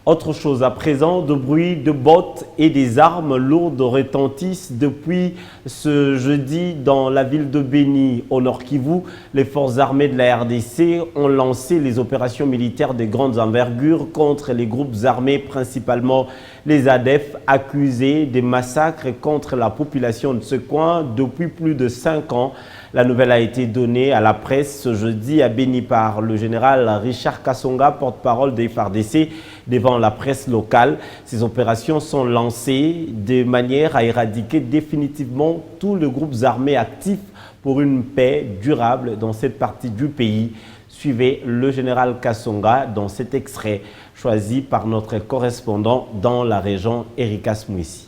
Autre chose à présent, de bruit de bottes et des armes lourdes retentissent depuis ce jeudi dans la ville de Béni, au Nord Kivu. Les forces armées de la RDC ont lancé les opérations militaires de grandes envergures contre les groupes armés, principalement les ADF, accusés des massacres contre la population de ce coin depuis plus de 5 ans. La nouvelle a été donnée à la presse ce jeudi à Béni par le général Richard Kasonga, porte-parole des FARDC, devant la presse locale. Ces opérations sont lancées de manière à éradiquer définitivement tous les groupes armés actifs pour une paix durable dans cette partie du pays. Suivez le général Kasonga dans cet extrait choisi par notre correspondant dans la région, Erika Smouissi.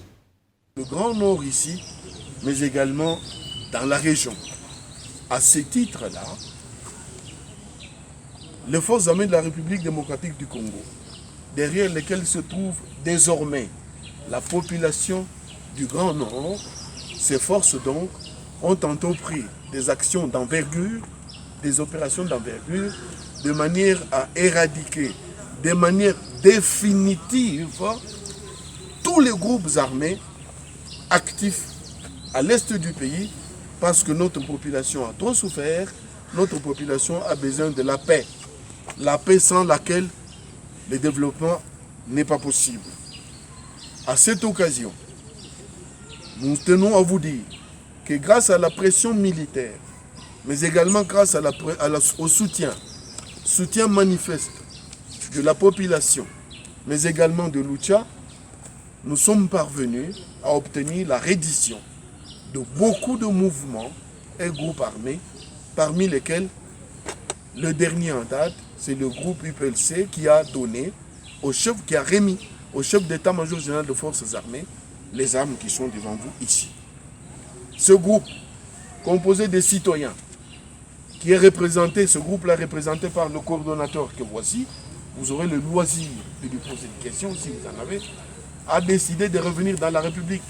Le Grand Nord ici, mais également dans la région. À ce titre-là, les forces armées de la République démocratique du Congo, derrière lesquelles se trouve désormais la population du Grand Nord, ces forces donc ont entrepris des actions d'envergure, des opérations d'envergure, de manière à éradiquer de manière définitive tous les groupes armés actifs à l'est du pays, parce que notre population a trop souffert, notre population a besoin de la paix sans laquelle le développement n'est pas possible. À cette occasion, nous tenons à vous dire que grâce à la pression militaire, mais également grâce au soutien manifeste de la population, mais également de l'Oucha, nous sommes parvenus à obtenir la reddition de beaucoup de mouvements et groupes armés, parmi lesquels le dernier en date, c'est le groupe UPLC qui a remis au chef d'état-major général de forces armées les armes qui sont devant vous ici. Ce groupe, composé de citoyens, qui est représenté, ce groupe-là représenté par le coordonnateur que voici, vous aurez le loisir de lui poser des questions si vous en avez, a décidé de revenir dans la République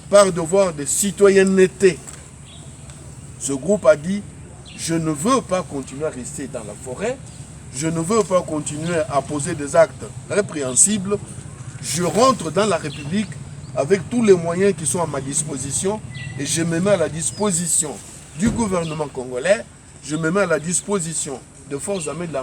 par devoir de citoyenneté. Ce groupe a dit: je ne veux pas continuer à rester dans la forêt, je ne veux pas continuer à poser des actes répréhensibles, je rentre dans la République avec tous les moyens qui sont à ma disposition et je me mets à la disposition du gouvernement congolais, je me mets à la disposition des forces armées de la